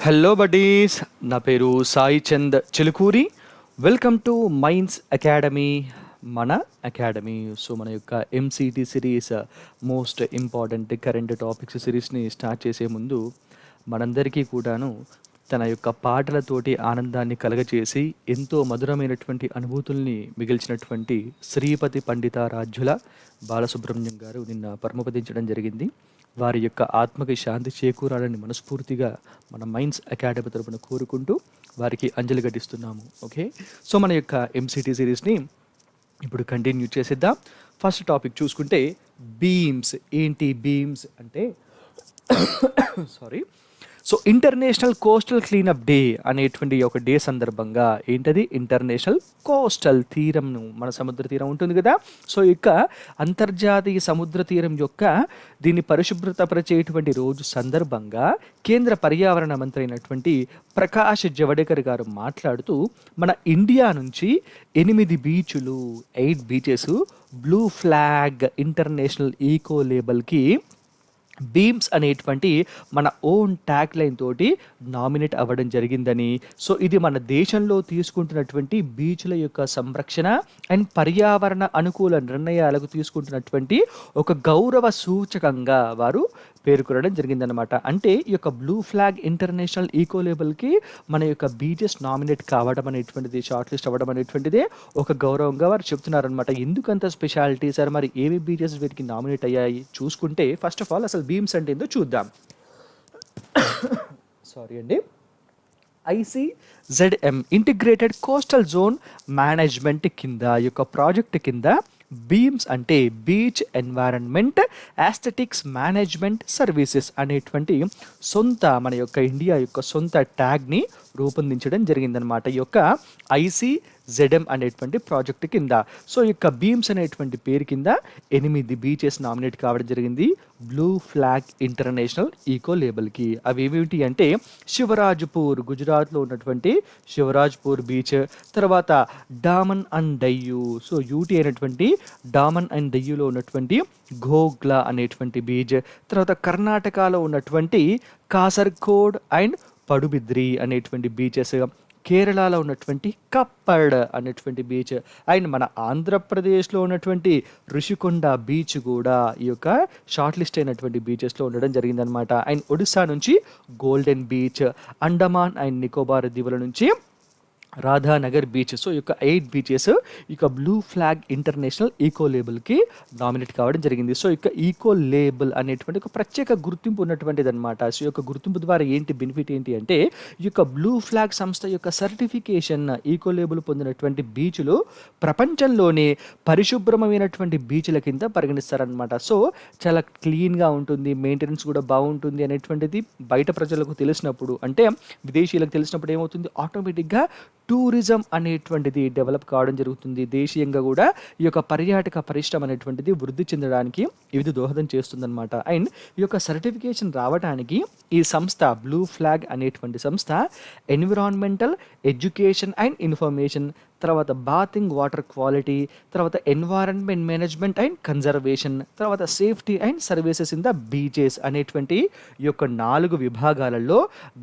Hello buddies, నా పేరు Sai Chand Chilukuri. Welcome to mains academy, మన అకాడమీ. సో మన యొక్క MCT series, most important current topics సిరీస్ని స్టార్ట్ చేసే ముందు మనందరికీ కూడాను తన యొక్క పాటలతోటి ఆనందాన్ని కలగచేసి ఎంతో మధురమైనటువంటి అనుభూతుల్ని మిగిల్చినటువంటి శ్రీపతి పండితారాధ్యుల బాలసుబ్రహ్మణ్యం గారు నిన్న పరమపదించడం జరిగింది. వారి యొక్క ఆత్మకి శాంతి చేకూరాలని మనస్ఫూర్తిగా మన మైన్స్ అకాడమీ తరపున కోరుకుంటూ వారికి అంజలి ఘటిస్తున్నాము. ఓకే, సో మన యొక్క ఎంసీటీ సిరీస్ని ఇప్పుడు కంటిన్యూ చేసేద్దాం. ఫస్ట్ టాపిక్ చూసుకుంటే బీమ్స్. ఏంటి బీమ్స్ అంటే sorry so international coastal cleanup day అనేటువంటి ఒక డే సందర్భంగా ఏంటది, ఇంటర్నేషనల్ కోస్టల్ తీరంను, మన సముద్ర తీరం ఉంటుంది కదా, సో ఇక అంతర్జాతీయ సముద్ర తీరం యొక్క దీన్ని పరిశుభ్రతపరిచేటువంటి రోజు సందర్భంగా కేంద్ర పర్యావరణ మంత్రి అయినటువంటి ప్రకాష్ జవడేకర్ గారు మాట్లాడుతూ మన ఇండియా నుంచి 8 బీచ్లు 8 beaches blue flag international eco లేబల్కి బీమ్స్ అనేటువంటి మన ఓన్ ట్యాగ్ లైన్ తోటి నామినేట్ అవ్వడం జరిగిందని, సో ఇది మన దేశంలో తీసుకుంటున్నటువంటి బీచ్ల యొక్క సంరక్షణ అండ్ పర్యావరణ అనుకూల నిర్ణయాలకు తీసుకుంటున్నటువంటి ఒక గౌరవ సూచకంగా వారు పేర్కొనడం జరిగిందనమాట. అంటే ఈ యొక్క బ్లూ ఫ్లాగ్ ఇంటర్నేషనల్ ఈకో లేబల్కి మన యొక్క బీచెస్ నామినేట్ కావడం అనేటువంటిది, షార్ట్ లిస్ట్ అవ్వడం అనేటువంటిదే ఒక గౌరవంగా వారు చెప్తున్నారనమాట. ఎందుకంత స్పెషాలిటీ సార్, మరి ఏవి బీచెస్ వీటికి నామినేట్ అయ్యాయి చూసుకుంటే, ఫస్ట్ ఆఫ్ ఆల్ అసలు బీమ్స్ అంటే ఏందో చూద్దాం. సారీ అండి. ICZM integrated coastal zone management కింద ఈ యొక్క ప్రాజెక్ట్ కింద బీమ్స్ అంటే బీచ్ ఎన్వైరన్మెంట్ యాస్థెటిక్స్ మేనేజ్మెంట్ సర్వీసెస్ అనేటువంటి సొంత మన యొక్క ఇండియా యొక్క సొంత ట్యాగ్ని రూపొందించడం జరిగిందనమాట ఈ యొక్క ICZM అనేటువంటి ప్రాజెక్ట్ కింద. సో ఈ యొక్క బీమ్స్ అనేటువంటి పేరు కింద 8 బీచెస్ నామినేట్ కావడం జరిగింది బ్లూ ఫ్లాగ్ ఇంటర్నేషనల్ ఈకో లేబల్కి. అవి ఏమిటి అంటే శివరాజ్పూర్, గుజరాత్లో ఉన్నటువంటి శివరాజ్పూర్ బీచ్, తర్వాత Daman and Diu, so UT అయినటువంటి డామన్ అండ్ డయ్యూలో ఉన్నటువంటి ఘోగ్లా అనేటువంటి బీచ్, తర్వాత కర్ణాటకలో ఉన్నటువంటి కాసర్గోడ్ అండ్ పడుబిద్రి అనేటువంటి బీచెస్, కేరళలో ఉన్నటువంటి కప్పడ్ అనేటువంటి బీచ్, అండ్ మన ఆంధ్రప్రదేశ్లో ఉన్నటువంటి ఋషికొండ బీచ్ కూడా ఈ యొక్క షార్ట్ లిస్ట్ అయినటువంటి బీచెస్లో ఉండడం జరిగిందనమాట. అండ్ ఒడిస్సా నుంచి golden beach, Andaman and Nicobar దీవుల నుంచి రాధానగర్ బీచ్. సో ఈ యొక్క 8 బీచెస్ ఈ యొక్క బ్లూ ఫ్లాగ్ ఇంటర్నేషనల్ ఈకో లేబుల్కి నామినేట్ కావడం జరిగింది. సో ఈ యొక్క ఈకో లేబుల్ అనేటువంటి ఒక ప్రత్యేక గుర్తింపు ఉన్నటువంటిది అనమాట. సో ఈ యొక్క గుర్తింపు ద్వారా ఏంటి బెనిఫిట్ ఏంటి అంటే, ఈ యొక్క బ్లూ ఫ్లాగ్ సంస్థ యొక్క సర్టిఫికేషన్ ఈకో లేబుల్ పొందినటువంటి బీచ్లు ప్రపంచంలోనే పరిశుభ్రమైనటువంటి బీచ్ల కింద పరిగణిస్తారనమాట. సో చాలా క్లీన్గా ఉంటుంది, మెయింటెనెన్స్ కూడా బాగుంటుంది అనేటువంటిది బయట ప్రజలకు తెలిసినప్పుడు, అంటే విదేశీయులకు తెలిసినప్పుడు ఏమవుతుంది, ఆటోమేటిక్గా టూరిజం అనేటువంటిది డెవలప్ కావడం జరుగుతుంది. దేశీయంగా కూడా ఈ యొక్క పర్యాటక పరిశ్రమ అనేటువంటిది వృద్ధి చెందడానికి ఇది దోహదం చేస్తుందన్నమాట. అండ్ ఈ యొక్క సర్టిఫికేషన్ రావడానికి ఈ సంస్థ బ్లూ ఫ్లాగ్ అనేటువంటి సంస్థ ఎన్విరాన్మెంటల్ ఎడ్యుకేషన్ అండ్ ఇన్ఫర్మేషన్, తర్వాత బాతింగ్ వాటర్ క్వాలిటీ, తర్వాత ఎన్వైరన్మెంట్ మేనేజ్మెంట్ అండ్ కన్జర్వేషన్, తర్వాత safety and services in the beaches అనేటువంటి ఈ యొక్క 4 విభాగాలలో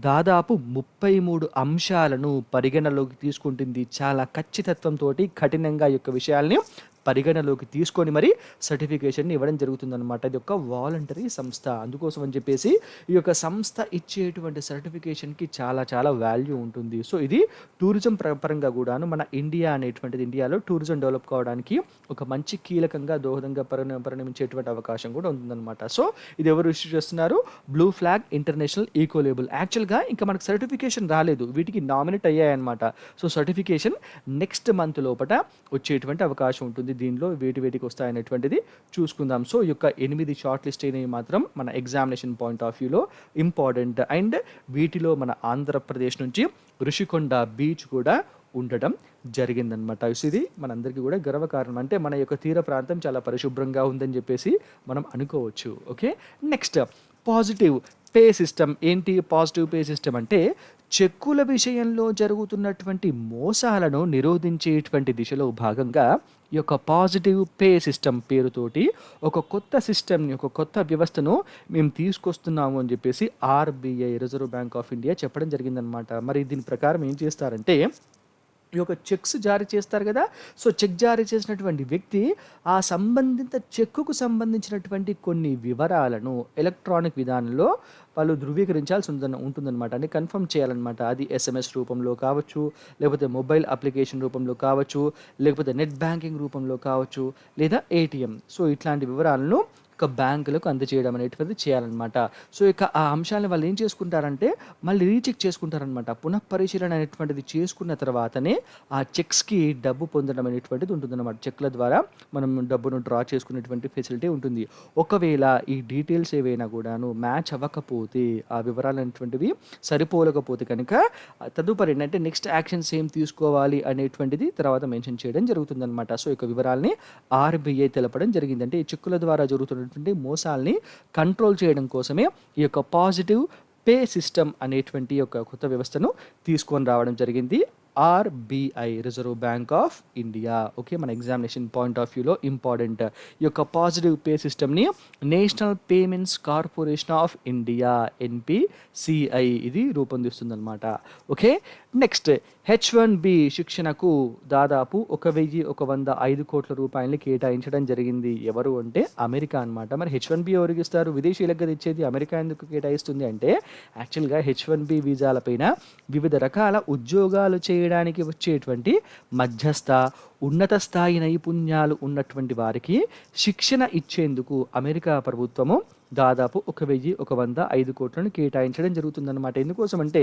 దాదాపు 33 అంశాలను పరిగణలోకి తీసుకుంటుంది. చాలా ఖచ్చితత్వంతో కఠినంగా ఈ యొక్క విషయాల్ని పరిగణలోకి తీసుకొని మరి సర్టిఫికేషన్ ఇవ్వడం జరుగుతుందన్నమాట. ఇది ఒక వాలంటరీ సంస్థ. అందుకోసం అని చెప్పేసి ఈ యొక్క సంస్థ ఇచ్చేటువంటి సర్టిఫికేషన్కి చాలా చాలా వాల్యూ ఉంటుంది. సో ఇది టూరిజం పరంగా కూడాను మన ఇండియా అనేటువంటిది, ఇండియాలో టూరిజం డెవలప్ కావడానికి ఒక మంచి కీలకంగా దోహదంగా పరిణమించేటువంటి అవకాశం కూడా ఉంటుందన్నమాట. సో ఇది ఎవరు ఇష్యూ చేస్తున్నారు, blue flag international eco label. యాక్చువల్గా ఇంకా మనకు సర్టిఫికేషన్ రాలేదు, వీటికి నామినేట్ అయ్యాయన్నమాట. సో సర్టిఫికేషన్ నెక్స్ట్ మంత్ లోపల వచ్చేటువంటి అవకాశం ఉంటుంది. దీనిలో వేటికి వస్తాయనేటువంటిది చూసుకుందాం. సో ఈ యొక్క 8 షార్ట్ లిస్ట్ అయినవి మాత్రం మన ఎగ్జామినేషన్ పాయింట్ ఆఫ్ వ్యూలో ఇంపార్టెంట్. అండ్ వీటిలో మన ఆంధ్రప్రదేశ్ నుంచి ఋషికొండ బీచ్ కూడా ఉండడం జరిగిందనమాట. ఇది మనందరికీ కూడా గర్వకారణం. అంటే మన యొక్క తీర ప్రాంతం చాలా పరిశుభ్రంగా ఉందని చెప్పేసి మనం అనుకోవచ్చు. Okay, next positive pay system. ఏంటి పాజిటివ్ పే సిస్టమ్ అంటే, చెక్కుల విషయంలో జరుగుతున్నటువంటి మోసాలను నిరోధించేటువంటి దిశలో భాగంగా ఈ యొక్క పాజిటివ్ పే సిస్టమ్ పేరుతోటి ఒక కొత్త సిస్టమ్‌ని, ఒక కొత్త వ్యవస్థను మేము తీసుకొస్తున్నాము అని చెప్పేసి RBI reserve bank of India చెప్పడం జరిగిందనమాట. మరి దీని ప్రకారం ఏం చేస్తారంటే ఈ యొక్క చెక్స్ జారీ చేస్తారు కదా! సో, చెక్ జారీ చేసినటువంటి వ్యక్తి ఆ సంబంధిత చెక్కుకు సంబంధించినటువంటి కొన్ని వివరాలను ఎలక్ట్రానిక్ విధానంలో వాళ్ళు ధృవీకరించాల్సి ఉంటుందనమాట. అంటే కన్ఫర్మ్ చేయాలనమాట. అది ఎస్ఎంఎస్ రూపంలో కావచ్చు, లేకపోతే మొబైల్ అప్లికేషన్ రూపంలో కావచ్చు, లేకపోతే నెట్ బ్యాంకింగ్ రూపంలో కావచ్చు, లేదా ఏటీఎం. సో, ఇట్లాంటి వివరాలను ఒక బ్యాంకులకు అందజేయడం అనేటువంటిది చేయాలనమాట. సో, ఇక ఆ అంశాలను వాళ్ళు ఏం చేసుకుంటారంటే మళ్ళీ రీచెక్ చేసుకుంటారనమాట. పునఃపరిశీలన అనేటువంటిది చేసుకున్న తర్వాతనే ఆ చెక్స్‌కి డబ్బు పొందడం అనేటువంటిది ఉంటుందన్నమాట. చెక్‌ల ద్వారా మనం డబ్బును డ్రా చేసుకునేటువంటి ఫెసిలిటీ ఉంటుంది. ఒకవేళ ఈ డీటెయిల్స్ ఏవైనా కూడాను మ్యాచ్ అవ్వకపోతే, ఆ వివరాలు అనేటువంటివి సరిపోలకపోతే కనుక తదుపరి ఏంటంటే నెక్స్ట్ యాక్షన్స్ ఏం తీసుకోవాలి అనేటువంటిది తర్వాత మెన్షన్ చేయడం జరుగుతుందనమాట. సో, ఈ యొక్క వివరాల్ని ఆర్‌బీఐ తెలపడం జరిగింది. అంటే ఈ చెక్కుల ద్వారా జరుగుతున్నటువంటి మోసాల్ని కంట్రోల్ చేయడం కోసమే ఈ యొక్క పాజిటివ్ పే సిస్టమ్ అనేటువంటి ఒక కొత్త వ్యవస్థను తీసుకొని రావడం జరిగింది. RBI reserve bank of India. Okay, మన ఎగ్జామినేషన్ పాయింట్ ఆఫ్ వ్యూలో ఇంపార్టెంట్. ఈ యొక్క పాజిటివ్ పే సిస్టమ్‌ని national payments corporation of India NPCI ఇది రూపొందిస్తుందన్నమాట. ఓకే, నెక్స్ట్ H1B శిక్షణకు దాదాపు 1,105 కోట్ల రూపాయలని కేటాయించడం జరిగింది. ఎవరు అంటే అమెరికా అనమాట. మరి H1B ఎవరికి ఇస్తారు? విదేశీయులకు కదా ఇచ్చేది. అమెరికా ఎందుకు కేటాయిస్తుంది అంటే యాక్చువల్‌గా H1B వీసాలపైన వివిధ రకాల ఉద్యోగాలు చేయడానికి వచ్చేటువంటి మధ్యస్థ, ఉన్నత స్థాయి నైపుణ్యాలు ఉన్నటువంటి వారికి శిక్షణ ఇచ్చేందుకు అమెరికా ప్రభుత్వము దాదాపు 1,105 కోట్లను కేటాయించడం జరుగుతుందన్నమాట. ఎందుకోసం అంటే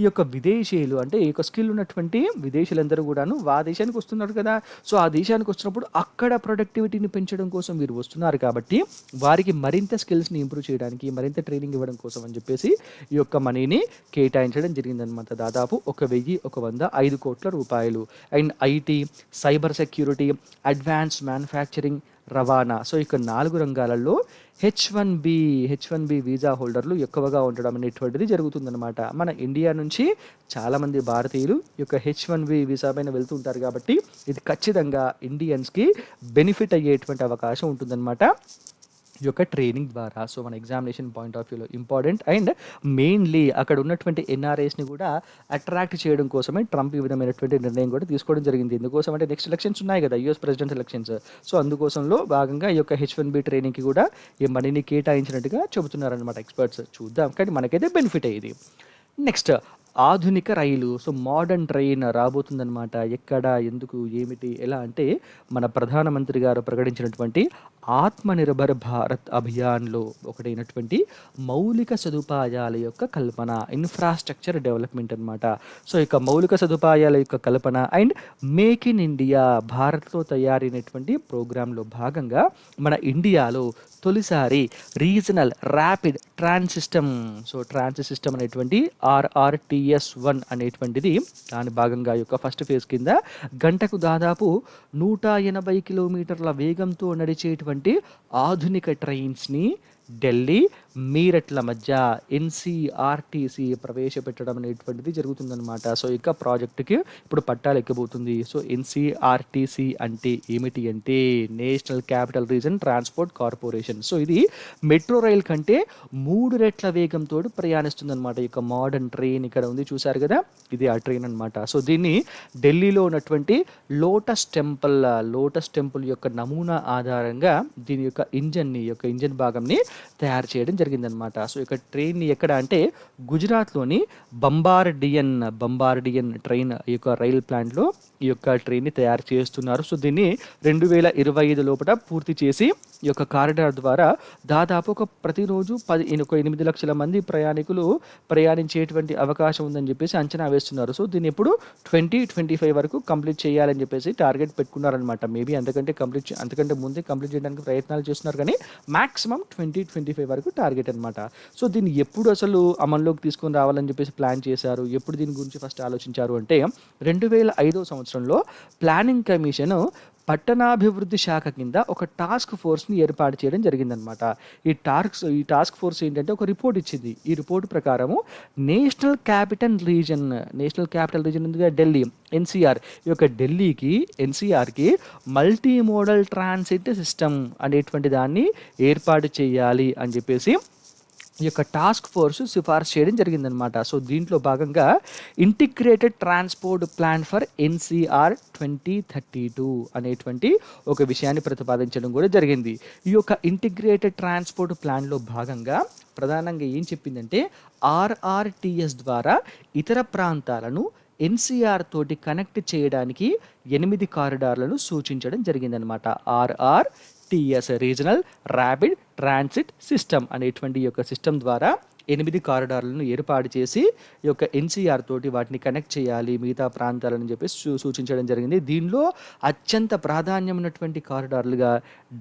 ఈ యొక్క విదేశీయులు అంటే ఈ యొక్క స్కిల్ ఉన్నటువంటి విదేశీయులందరూ కూడాను ఆ దేశానికి వస్తున్నారు కదా. సో, ఆ దేశానికి వచ్చినప్పుడు అక్కడ ప్రొడక్టివిటీని పెంచడం కోసం వీరు వస్తున్నారు కాబట్టి వారికి మరింత స్కిల్స్‌ని ఇంప్రూవ్ చేయడానికి, మరింత ట్రైనింగ్ ఇవ్వడం కోసం అని చెప్పేసి ఈ యొక్క మనీని కేటాయించడం జరిగిందనమాట. దాదాపు 1,105 కోట్ల రూపాయలు. And IT, cyber security, advance manufacturing, రవాణా. సో, ఇక 4 రంగాలలో హెచ్1బి వీసా హోల్డర్లు ఎక్కువగా ఉండడం అనేటువంటిది జరుగుతుందన్నమాట. మన ఇండియా నుంచి చాలామంది భారతీయులు ఈ యొక్క H1B వీసా పైన వెళ్తుంటారు కాబట్టి ఇది ఖచ్చితంగా ఇండియన్స్‌కి బెనిఫిట్ అయ్యేటువంటి అవకాశం ఉంటుందన్నమాట ఈ యొక్క ట్రైనింగ్ ద్వారా. సో, మన ఎగ్జామినేషన్ పాయింట్ ఆఫ్ వ్యూలో ఇంపార్టెంట్. అండ్ మెయిన్లీ అక్కడ ఉన్నటువంటి ఎన్ఆర్ఐస్‌ని కూడా అట్రాక్ట్ చేయడం కోసమే ట్రంప్ ఈ విధమైనటువంటి నిర్ణయం కూడా తీసుకోవడం జరిగింది. ఎందుకోసం అంటే నెక్స్ట్ ఎలక్షన్స్ ఉన్నాయి కదా, యూఎస్ ప్రెసిడెంట్ ఎలక్షన్స్. సో, అందుకోసంలో భాగంగా ఈ యొక్క H1B ట్రైనింగ్‌కి కూడా ఈ మనీని కేటాయించినట్టుగా చెబుతున్నారనమాట ఎక్స్పర్ట్స్. చూద్దాం, కానీ మనకైతే బెనిఫిట్ అయ్యేది. నెక్స్ట్ ఆధునిక రైలు. సో, మోడర్న్ ట్రైన్ రాబోతుందనమాట. ఎక్కడ, ఎందుకు, ఏమిటి, ఎలా అంటే మన ప్రధానమంత్రి గారు ప్రకటించినటువంటి ఆత్మనిర్భర్ భారత్ అభియాన్‌లో ఒకటైనటువంటి మౌలిక సదుపాయాల యొక్క కల్పన, ఇన్‌ఫ్రాస్ట్రక్చర్ డెవలప్‌మెంట్ అనమాట. సో, ఇక మౌలిక సదుపాయాల యొక్క కల్పన అండ్ మేక్ ఇన్ ఇండియా భారత్‌లో తయారైనటువంటి ప్రోగ్రామ్‌లో భాగంగా మన ఇండియాలో తొలిసారి regional rapid transit system. So, transit system అనేటువంటి RRTS-1 అనేటువంటిది దాని భాగంగా యొక్క ఫస్ట్ ఫేజ్ కింద గంటకు దాదాపు 180 కిలోమీటర్ల వేగంతో నడిచేటువంటి ఆధునిక ట్రైన్స్‌ని ఢిల్లీ, మీరట్ల మధ్య ఎన్సీఆర్టీసీ ప్రవేశపెట్టడం అనేటువంటిది జరుగుతుందన్నమాట. సో, ఇక ప్రాజెక్టుకి ఇప్పుడు పట్టాలు ఎక్కబోతుంది. సో, ఎన్సీఆర్టీసీ అంటే ఏమిటి అంటే national capital region transport corporation. So, ఇది మెట్రో రైల్ కంటే 3 రెట్ల వేగంతో ప్రయాణిస్తుందన్నమాట. ఈ యొక్క మోడర్న్ ట్రైన్ ఇక్కడ ఉంది చూసారు కదా, ఇది ఆ ట్రైన్ అనమాట. సో, దీన్ని ఢిల్లీలో ఉన్నటువంటి లోటస్ టెంపుల్ యొక్క నమూనా ఆధారంగా దీని యొక్క ఇంజన్ భాగంని తయారు చేయడం జరిగిందనమాట. సో, ఇక ట్రైన్ని ఎక్కడ అంటే గుజరాత్లోని బంబార్డియన్ ట్రైన్ ఈ యొక్క రైల్ ప్లాంట్లో ఈ యొక్క ట్రైన్ని తయారు చేస్తున్నారు. సో, దీన్ని 2025 లోపల పూర్తి చేసి ఈ యొక్క కారిడార్ ద్వారా దాదాపు ప్రతిరోజు 8 లక్షల మంది ప్రయాణికులు ప్రయాణించేటువంటి అవకాశం ఉందని చెప్పేసి అంచనా వేస్తున్నారు. సో, దీన్ని ఎప్పుడు 2025 వరకు కంప్లీట్ చేయాలని చెప్పేసి టార్గెట్ పెట్టుకున్నారనమాట. మేబీ అంతకంటే ముందే కంప్లీట్ చేయడానికి ప్రయత్నాలు చేస్తున్నారు, కానీ మాక్సిమం 2025 వరకు టార్గెట్ అనమాట. సో, దీన్ని ఎప్పుడు అసలు అమల్లోకి తీసుకొని రావాలని చెప్పేసి ప్లాన్ చేశారు, ఎప్పుడు దీని గురించి ఫస్ట్ ఆలోచించారు అంటే 2005 సంవత్సరంలో ప్లానింగ్ కమిషన్ పట్టణాభివృద్ధి శాఖ కింద ఒక టాస్క్ ఫోర్స్ని ఏర్పాటు చేయడం జరిగిందనమాట. ఈ టాస్క్ ఫోర్స్ ఏంటంటే ఒక రిపోర్ట్ ఇచ్చింది. ఈ రిపోర్ట్ ప్రకారము నేషనల్ క్యాపిటల్ రీజన్ ఉందిగా ఢిల్లీ, ఎన్సీఆర్. ఈ యొక్క ఢిల్లీకి, ఎన్సీఆర్కి మల్టీ మోడల్ ట్రాన్సిట్ సిస్టమ్ అనేటువంటి దాన్ని ఏర్పాటు చేయాలి అని చెప్పేసి ఈ యొక్క టాస్క్ ఫోర్స్ సిఫార్సు చేయడం జరిగిందనమాట. సో దీంట్లో భాగంగా integrated transport plan for NCR 2032 అనేటువంటి ఒక విషయాన్ని ప్రతిపాదించడం కూడా జరిగింది. ఈ యొక్క ఇంటిగ్రేటెడ్ ట్రాన్స్పోర్ట్ ప్లాన్లో భాగంగా ప్రధానంగా ఏం చెప్పిందంటే ఆర్ఆర్టీఎస్ ద్వారా ఇతర ప్రాంతాలను ఎన్సీఆర్ తోటి కనెక్ట్ చేయడానికి 8 కారిడార్లను సూచించడం జరిగిందనమాట. RRTS regional rapid transit system అనేటువంటి ఈ యొక్క సిస్టమ్ ద్వారా 8 కారిడార్లను ఏర్పాటు చేసి ఈ యొక్క ఎన్సీఆర్ తోటి వాటిని కనెక్ట్ చేయాలి మిగతా ప్రాంతాలని చెప్పేసి సూచించడం జరిగింది. దీనిలో అత్యంత ప్రాధాన్యం ఉన్నటువంటి కారిడార్లుగా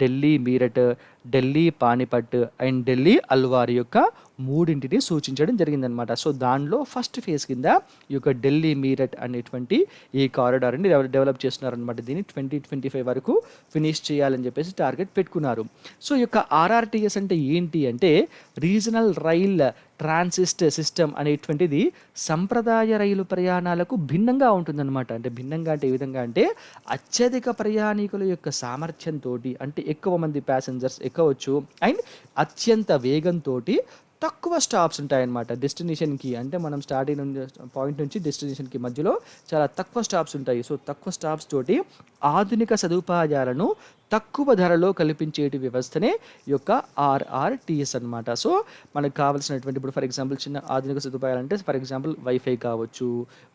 ఢిల్లీ మీరట్, ఢిల్లీ పానిపట్ అండ్ ఢిల్లీ అల్వార్ యొక్క మూడింటిని సూచించడం జరిగిందనమాట. సో దానిలో ఫస్ట్ ఫేజ్ కింద ఈ యొక్క ఢిల్లీ మీరట్ అనేటువంటి ఈ కారిడార్ని డెవలప్ చేస్తున్నారనమాట. దీన్ని 2025 వరకు ఫినిష్ చేయాలని చెప్పేసి టార్గెట్ పెట్టుకున్నారు. సో ఈ యొక్క ఆర్ఆర్టీఎస్ అంటే ఏంటి అంటే రీజనల్ రైల్ ట్రాన్సిస్ట్ సిస్టమ్ అనేటువంటిది సంప్రదాయ రైలు ప్రయాణాలకు భిన్నంగా ఉంటుందన్నమాట. అంటే భిన్నంగా అంటే ఏ విధంగా అంటే అత్యధిక ప్రయాణికుల యొక్క సామర్థ్యంతో, అంటే ఎక్కువ మంది ప్యాసింజర్స్ ఎక్కవచ్చు అండ్ అత్యంత వేగంతో తక్కువ స్టాప్స్ ఉంటాయన్నమాట. డెస్టినేషన్కి అంటే మనం స్టార్టింగ్ పాయింట్ నుంచి డెస్టినేషన్కి మధ్యలో చాలా తక్కువ స్టాప్స్ ఉంటాయి. సో తక్కువ స్టాప్స్ తోటి ఆధునిక సదుపాయాలను తక్కువ ధరలో కల్పించేటి వ్యవస్థనే ఈ యొక్క ఆర్ఆర్టీఎస్ అనమాట. సో మనకు కావాల్సినటువంటి ఇప్పుడు ఫర్ ఎగ్జాంపుల్ చిన్న ఆధునిక సదుపాయాలు అంటే ఫర్ ఎగ్జాంపుల్ వైఫై కావచ్చు,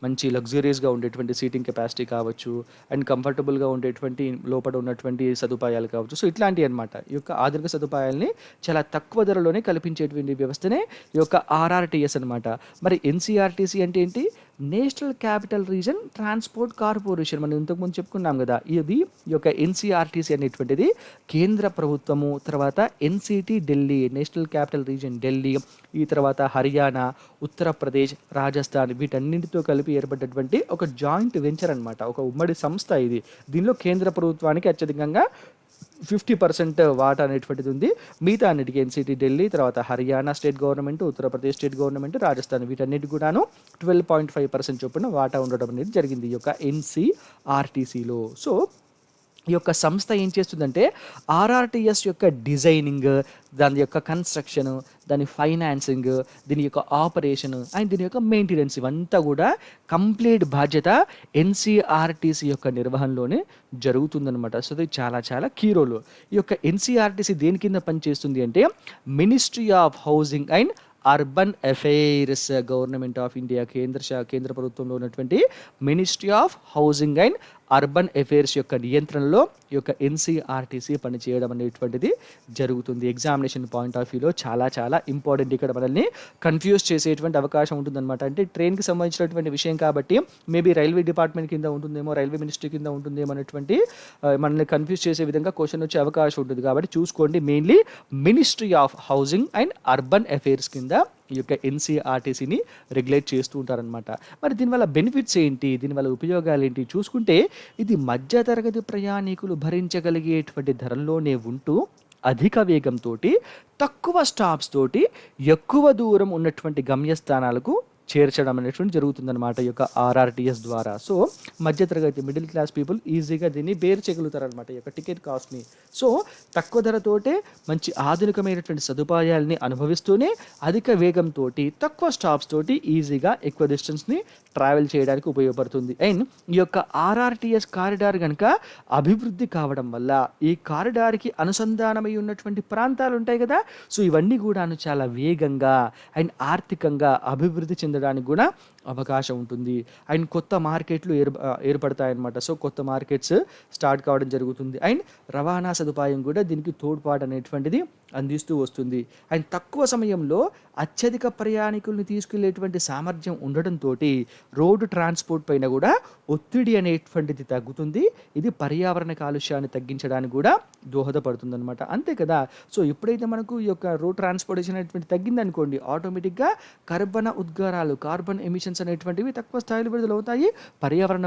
మంచి లగ్జరీస్గా ఉండేటువంటి సీటింగ్ కెపాసిటీ కావచ్చు అండ్ కంఫర్టబుల్గా ఉండేటువంటి లోపల ఉన్నటువంటి సదుపాయాలు కావచ్చు. సో ఇట్లాంటివి అనమాట. ఈ యొక్క ఆధునిక సదుపాయాలని చాలా తక్కువ ధరలోనే కల్పించేటువంటి వ్యవస్థనే ఈ యొక్క ఆర్ఆర్టీఎస్ అనమాట. మరి ఎన్సీఆర్టీసీ అంటే ఏంటి? National capital region transport corporation. మనం ఇంతకుముందు చెప్పుకున్నాం కదా. ఇది ఈ యొక్క ఎన్సీఆర్టీసీ అనేటువంటిది కేంద్ర ప్రభుత్వము, తర్వాత NCT Delhi national capital region Delhi, ఈ తర్వాత హర్యానా, ఉత్తరప్రదేశ్, రాజస్థాన్ వీటన్నింటితో కలిపి ఏర్పడ్డటువంటి ఒక జాయింట్ వెంచర్ అనమాట. ఒక ఉమ్మడి సంస్థ ఇది. దీనిలో కేంద్ర ప్రభుత్వానికి అత్యధికంగా 50% వాటా అనేటువంటిది ఉంది. మిగతా అన్నిటికీ ఎన్సిటీ ఢిల్లీ, తర్వాత Haryana state government, Uttar Pradesh state government, Rajasthan వీటన్నిటి కూడాను 12.5% చొప్పున వాటా ఉండడం అనేది జరిగింది ఈ యొక్క ఎన్సీఆర్టీసీలో. సో ఈ యొక్క సంస్థ ఏం చేస్తుందంటే ఆర్ఆర్టీఎస్ యొక్క డిజైనింగ్, దాని యొక్క కన్స్ట్రక్షన్, దాని ఫైనాన్సింగ్, దీని యొక్క ఆపరేషన్ అండ్ దీని యొక్క మెయింటెనెన్స్ ఇవంతా కూడా కంప్లీట్ బాధ్యత ఎన్సీఆర్టీసీ యొక్క నిర్వహణలోనే జరుగుతుందనమాట. సో ఇది చాలా చాలా కీ రోల్. ఈ యొక్క ఎన్సీఆర్టీసీ దేని కింద పనిచేస్తుంది అంటే ministry of housing and urban affairs, government of India కేంద్ర ప్రభుత్వంలో ఉన్నటువంటి ministry of housing and urban affairs యొక్క నియంత్రణలో ఈ యొక్క ఎన్సీఆర్టీసీ పనిచేయడం అనేటువంటిది జరుగుతుంది. ఎగ్జామినేషన్ పాయింట్ ఆఫ్ వ్యూలో చాలా చాలా ఇంపార్టెంట్. ఇక్కడ మనల్ని కన్ఫ్యూజ్ చేసేటువంటి అవకాశం ఉంటుందన్నమాట. అంటే ట్రైన్కి సంబంధించినటువంటి విషయం కాబట్టి మేబీ రైల్వే డిపార్ట్మెంట్ కింద ఉంటుందేమో, రైల్వే మినిస్ట్రీ కింద ఉంటుందేమో అనేటువంటి మనల్ని కన్ఫ్యూజ్ చేసే విధంగా క్వశ్చన్ వచ్చే అవకాశం ఉంటుంది. కాబట్టి చూసుకోండి, mainly ministry of housing and urban affairs కింద ఈ యొక్క ఎన్సీఆర్టీసీని రెగ్యులేట్ చేస్తూ ఉంటారనమాట. మరి దీనివల్ల బెనిఫిట్స్ ఏంటి, దీనివల్ల ఉపయోగాలు ఏంటి చూసుకుంటే ఇది మధ్యతరగతి ప్రయాణికులు భరించగలిగేటువంటి ధరల్లోనే ఉంటూ అధిక వేగంతో తక్కువ స్టాప్స్ తోటి ఎక్కువ దూరం ఉన్నటువంటి గమ్యస్థానాలకు చేర్చడం అనేటువంటి జరుగుతుందన్నమాట ఈ యొక్క ఆర్ఆర్టీఎస్ ద్వారా. సో మధ్యతరగతి మిడిల్ క్లాస్ పీపుల్ ఈజీగా దీన్ని బేర్ చేయగలుగుతారనమాట ఈ యొక్క టికెట్ కాస్ట్ని. సో తక్కువ ధరతోటే మంచి ఆధునికమైనటువంటి సదుపాయాలని అనుభవిస్తూనే అధిక వేగంతో తక్కువ స్టాప్స్ తోటి ఈజీగా ఎక్కువ డిస్టెన్స్ని ట్రావెల్ చేయడానికి ఉపయోగపడుతుంది. అండ్ ఈ యొక్క ఆర్ఆర్టీఎస్ కారిడార్ కనుక అభివృద్ధి కావడం వల్ల ఈ కారిడార్కి అనుసంధానమై ఉన్నటువంటి ప్రాంతాలు ఉంటాయి కదా, సో ఇవన్నీ కూడాను చాలా వేగంగా అండ్ ఆర్థికంగా అభివృద్ధి చెందడానికి కూడా అవకాశం ఉంటుంది. అండ్ కొత్త మార్కెట్లు ఏర్పడతాయన్నమాట. సో కొత్త మార్కెట్స్ స్టార్ట్ కావడం జరుగుతుంది. అండ్ రవాణా సదుపాయం కూడా దీనికి తోడ్పాటు అనేటువంటిది అందిస్తూ వస్తుంది. అండ్ తక్కువ సమయంలో అత్యధిక ప్రయాణికుల్ని తీసుకెళ్లేటువంటి సామర్థ్యం ఉండడంతో రోడ్డు ట్రాన్స్పోర్ట్ పైన కూడా ఒత్తిడి అనేటువంటిది తగ్గుతుంది. ఇది పర్యావరణ కాలుష్యాన్ని తగ్గించడానికి కూడా దోహదపడుతుందనమాట. అంతే కదా! సో, ఎప్పుడైతే మనకు ఈ యొక్క రోడ్ ట్రాన్స్‌పోర్టేషన్ అనేటువంటిది తగ్గిందనుకోండి, ఆటోమేటిక్‌గా కార్బన్ ఎమిషన్స్ అనేటువంటివి తక్కువ స్థాయిలో విడుదలవుతాయి. పర్యావరణ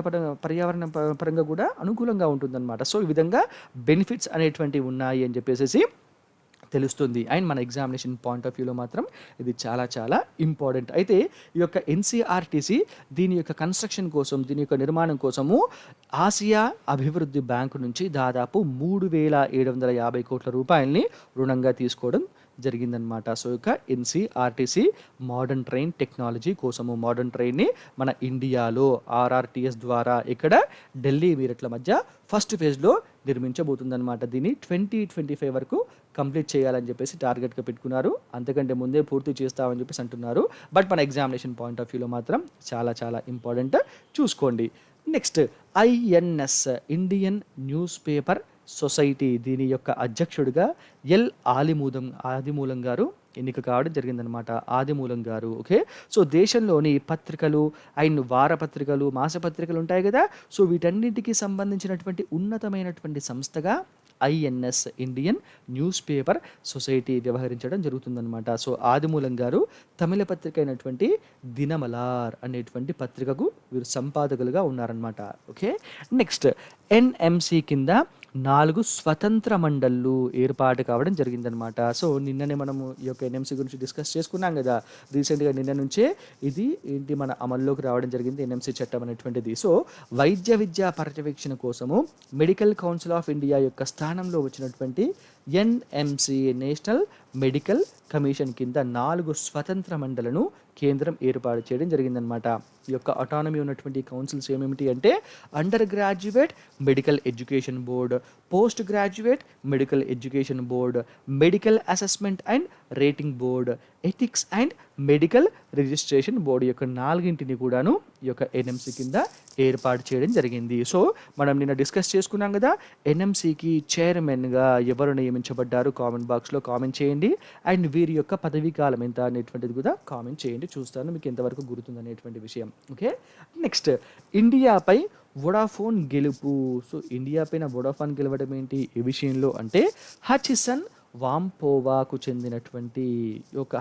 పరంగా కూడా అనుకూలంగా ఉంటుందన్నమాట. సో, ఈ విధంగా బెనిఫిట్స్ అనేటువంటివి ఉన్నాయి అని చెప్పేసేసి తెలుస్తుంది. అండ్ మన ఎగ్జామినేషన్ పాయింట్ ఆఫ్ వ్యూలో మాత్రం ఇది చాలా చాలా ఇంపార్టెంట్. అయితే ఈ యొక్క ఎన్‌సీఆర్‌టీసీ దీని యొక్క కన్‌స్ట్రక్షన్ కోసం, దీని యొక్క నిర్మాణం కోసము ఆసియా అభివృద్ధి బ్యాంకు నుంచి దాదాపు 3,750 కోట్ల రుణంగా తీసుకోవడం జరిగిందనమాట. సో, ఇక ఎన్‌సీఆర్‌టీసీ మోడర్న్ ట్రైన్ టెక్నాలజీ కోసము, మోడర్న్ ట్రైన్‌ని మన ఇండియాలో ఆర్ఆర్‌టీఎస్ ద్వారా ఇక్కడ ఢిల్లీ, మీరట్ల మధ్య ఫస్ట్ ఫేజ్‌లో నిర్మించబోతుందనమాట. దీన్ని 2025 వరకు కంప్లీట్ చేయాలని చెప్పేసి టార్గెట్‌గా పెట్టుకున్నారు. అంతకంటే ముందే పూర్తి చేస్తామని చెప్పేసి అంటున్నారు. బట్ మన ఎగ్జామినేషన్ పాయింట్ ఆఫ్ వ్యూలో మాత్రం చాలా చాలా ఇంపార్టెంట్, చూసుకోండి. Next INS, Indian news paper society, దీని యొక్క అధ్యక్షుడిగా ఆదిమూలం గారు ఎన్నిక కావడం జరిగిందనమాట. ఆదిమూలం గారు. ఓకే. సో, దేశంలోని పత్రికలు అండ్ వారపత్రికలు, మాసపత్రికలు ఉంటాయి కదా, సో వీటన్నిటికీ సంబంధించినటువంటి ఉన్నతమైనటువంటి సంస్థగా INS, Indian news paper society వ్యవహరించడం జరుగుతుందనమాట. సో, ఆదిమూలం గారు తమిళ పత్రిక అయినటువంటి దినమలార్ అనేటువంటి పత్రికకు వీరు సంపాదకులుగా ఉన్నారనమాట. ఓకే. నెక్స్ట్ ఎన్ఎంసి కింద 4 స్వతంత్ర మండళ్ళు ఏర్పాటు కావడం జరిగిందనమాట. సో, నిన్ననే మనము ఈ యొక్క ఎన్ఎంసి గురించి డిస్కస్ చేసుకున్నాం కదా, రీసెంట్‌గా నిన్న నుంచే ఇది మన అమల్లోకి రావడం జరిగింది, ఎన్ఎంసి చట్టం అనేటువంటిది. సో, వైద్య విద్యా పర్యవేక్షణ కోసము మెడికల్ కౌన్సిల్ ఆఫ్ ఇండియా యొక్క స్థానంలో వచ్చినటువంటి ఎన్ఎంసి, నేషనల్ మెడికల్ కమిషన్ కింద 4 స్వతంత్ర మండలను కేంద్రం ఏర్పాటు చేయడం జరిగిందనమాట. ఈ యొక్క అటానమీ ఉన్నటువంటి కౌన్సిల్స్ ఏమేమిటి అంటే under graduate medical education board, post graduate medical education board, medical assessment and rating board, ethics and medical registration board యొక్క 4ంటిని కూడాను ఈ యొక్క ఎన్ఎంసి కింద ఏర్పాటు చేయడం జరిగింది. సో, మనం నిన్న డిస్కస్ చేసుకున్నాం కదా, ఎన్ఎంసికి చైర్మన్గా ఎవరు నియమించబడ్డారు, కామెంట్ బాక్స్లో కామెంట్ చేయండి. అండ్ వీరి యొక్క పదవీ కాలం ఎంత అనేటువంటిది కూడా కామెంట్ చేయండి, చూస్తాను మీకు ఎంతవరకు గుర్తుంది అనేటువంటి విషయం. ఓకే. నెక్స్ట్ ఇండియాపై వొడాఫోన్ గెలుపు. సో, ఇండియా పైన వొడాఫోన్ గెలవడం ఏంటి ఈ విషయంలో అంటే హచిసన్ వాంపోవాకు చెందినటువంటి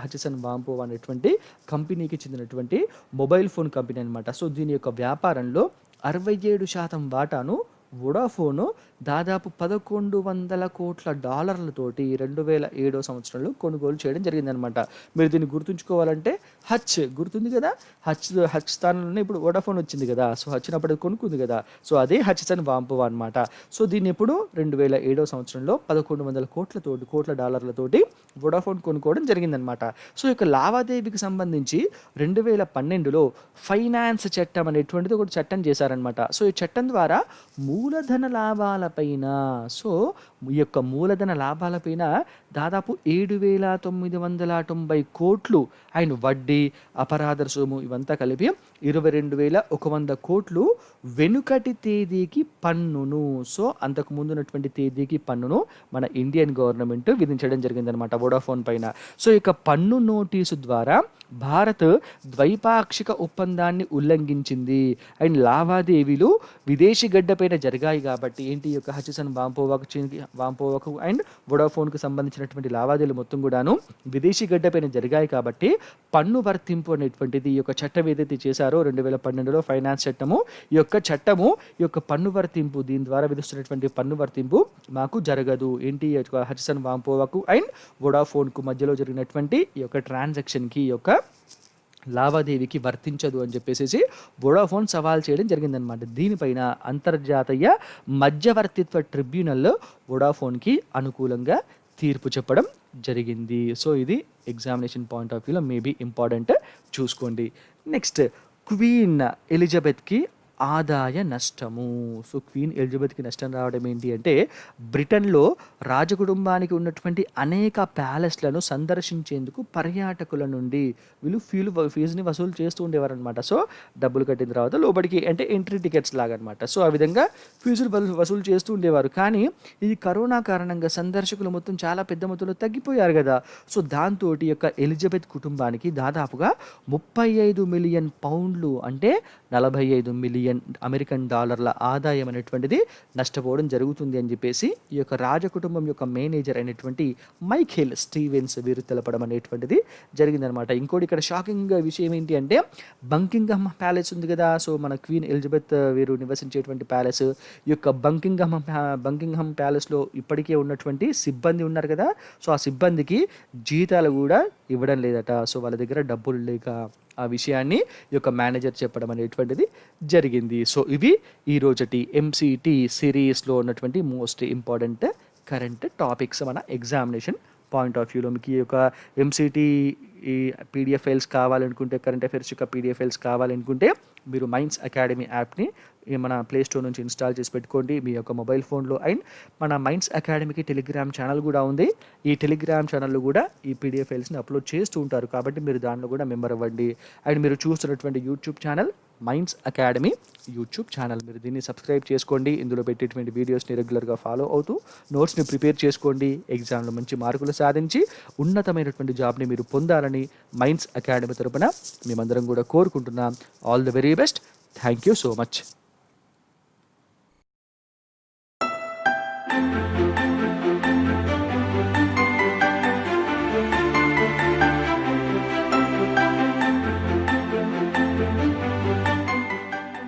హచిసన్ వాంపోవా అనేటువంటి కంపెనీకి చెందినటువంటి మొబైల్ ఫోన్ కంపెనీ అనమాట. సో, దీని యొక్క వ్యాపారంలో 67% వాటాను వొడాఫోన్ దాదాపు $1,100 కోట్ల 2007 సంవత్సరంలో కొనుగోలు చేయడం జరిగిందనమాట. మీరు దీన్ని గుర్తుంచుకోవాలంటే హచ్ గుర్తుంది కదా, హచ్ స్థానంలోనే ఇప్పుడు వొడాఫోన్ వచ్చింది కదా, సో వచ్చినప్పుడు కొనుక్కుంది కదా, సో అదే హచిసన్ వాంపోవా అనమాట. సో దీన్ని ఇప్పుడు 2007 సంవత్సరంలో $1,100 కోట్ల వొడాఫోన్ కొనుక్కోవడం జరిగిందనమాట. సో ఇక లావాదేవీకి సంబంధించి 2012లో ఫైనాన్స్ చట్టం అనేటువంటిది ఒకటి చట్టం చేశారనమాట. సో ఈ చట్టం ద్వారా మూలధన లాభాలపైన, సో ఈ యొక్క మూలధన లాభాలపైన దాదాపు 7,990 కోట్లు అండ్ వడ్డీ, అపరాధ రుసుము ఇవంతా కలిపి 22,100 కోట్లు వెనుకటి తేదీకి పన్నును, సో అంతకు ముందు ఉన్నటువంటి తేదీకి పన్నును మన ఇండియన్ గవర్నమెంట్ విధించడం జరిగిందనమాట వొడాఫోన్ పైన. సో ఇక పన్ను నోటీసు ద్వారా భారత్ ద్వైపాక్షిక ఒప్పందాన్ని ఉల్లంఘించింది అండ్ లావాదేవీలు విదేశీ గడ్డపైన జరిగాయి కాబట్టి ఏంటి ఈ యొక్క హచిసన్ వాంపోవాకు అండ్ వొడాఫోన్కు సంబంధించినటువంటి లావాదేవీలు మొత్తం కూడాను విదేశీ గడ్డపైన జరిగాయి కాబట్టి పన్ను వర్తింపు అనేటువంటిది ఈ యొక్క చట్టం ఏదైతే చేశారో 2012లో ఫైనాన్స్ చట్టము, ఈ యొక్క పన్ను వర్తింపు, దీని ద్వారా విధిస్తున్నటువంటి పన్ను వర్తింపు మాకు జరగదు. ఏంటి ఈ యొక్క హచిసన్ వాంపోవాకు అండ్ వొడాఫోన్కు మధ్యలో జరిగినటువంటి ఈ యొక్క ట్రాన్సాక్షన్కి, ఈ యొక్క లావాదేవీకి వర్తించదు అని చెప్పేసి వొడాఫోన్ సవాల్ చేయడం జరిగిందనమాట. దీనిపైన అంతర్జాతీయ మధ్యవర్తిత్వ ట్రిబ్యునల్లో వొడాఫోన్కి అనుకూలంగా తీర్పు చెప్పడం జరిగింది. సో ఇది ఎగ్జామినేషన్ పాయింట్ ఆఫ్ వ్యూలో మేబీ ఇంపార్టెంట్, చూసుకోండి. నెక్స్ట్ క్వీన్ ఎలిజబెత్కి ఆదాయ నష్టము. సో క్వీన్ ఎలిజబెత్కి నష్టం రావడం ఏంటి అంటే బ్రిటన్లో రాజకుటుంబానికి ఉన్నటువంటి అనేక ప్యాలెస్లను సందర్శించేందుకు పర్యాటకుల నుండి వీళ్ళు ఫీజుని వసూలు చేస్తూ ఉండేవారు అనమాట. సో డబ్బులు కట్టిన తర్వాత లోపలికి అంటే ఎంట్రీ టికెట్స్ లాగా అనమాట. సో ఆ విధంగా ఫీజులు వసూలు చేస్తూ ఉండేవారు. కానీ ఈ కరోనా కారణంగా సందర్శకులు మొత్తం చాలా పెద్ద మొత్తంలో తగ్గిపోయారు కదా. సో దాంతో ఈ యొక్క ఎలిజబెత్ కుటుంబానికి దాదాపుగా 35 మిలియన్ పౌండ్లు అంటే $45 మిలియన్ మిలియన్ అమెరికన్ డాలర్ల ఆదాయం అనేటువంటిది నష్టపోవడం జరుగుతుంది అని చెప్పేసి ఈ యొక్క రాజకుటుంబం యొక్క మేనేజర్ అయినటువంటి మైఖేల్ స్టీవెన్స్ వీరు తెలపడం అనేటువంటిది జరిగిందనమాట. ఇంకోటి ఇక్కడ షాకింగ్ విషయం ఏంటి అంటే బంకింగ్హామ్ ప్యాలెస్ ఉంది కదా, సో మన క్వీన్ ఎలిజబెత్ వీరు నివసించేటువంటి ప్యాలెస్, ఈ యొక్క బంకింగ్హామ్ ప్యాలెస్లో ఇప్పటికే ఉన్నటువంటి సిబ్బంది ఉన్నారు కదా, సో ఆ సిబ్బందికి జీతాలు కూడా ఇవ్వడం లేదట. సో వాళ్ళ దగ్గర డబ్బులు లేక ఆ విషయాన్ని ఈ యొక్క మేనేజర్ చెప్పడం అనేటువంటిది జరిగింది. సో ఇవి ఈ రోజటి ఎంసీటీ సిరీస్లో ఉన్నటువంటి మోస్ట్ ఇంపార్టెంట్ కరెంట్ టాపిక్స్ మన ఎగ్జామినేషన్ పాయింట్ ఆఫ్ వ్యూలో. మీకు ఈ యొక్క ఎంసీటీ ఈ పీడిఎఫ్ ఫైల్స్ కావాలనుకుంటే, కరెంట్ అఫైర్స్ యొక్క పీడిఎఫ్ ఫైల్స్ కావాలనుకుంటే మీరు మైండ్స్ అకాడమీ యాప్ని మన ప్లే స్టోర్ నుంచి ఇన్స్టాల్ చేసి పెట్టుకోండి మీ యొక్క మొబైల్ ఫోన్లో. అండ్ మన మైండ్స్ అకాడమీకి టెలిగ్రామ్ ఛానల్ కూడా ఉంది. ఈ టెలిగ్రామ్ ఛానల్లో కూడా ఈ పీడిఎఫ్ ఫైల్స్ని అప్లోడ్ చేస్తూ ఉంటారు, కాబట్టి మీరు దానిలో కూడా మెంబర్ అవ్వండి. అండ్ మీరు చూస్తున్నటువంటి YouTube channel minds academy YouTube channel, మీరు దీన్ని సబ్స్క్రైబ్ చేసుకోండి. ఇందులో పెట్టేటువంటి వీడియోస్ని రెగ్యులర్గా ఫాలో అవుతూ నోట్స్ని ప్రిపేర్ చేసుకోండి. ఎగ్జామ్లో మంచి మార్కులు సాధించి ఉన్నతమైనటువంటి జాబ్ని మీరు పొందాలని మైండ్స్ అకాడమీ తరపున మేమందరం కూడా కోరుకుంటున్నాం. All the very best. Thank you so much.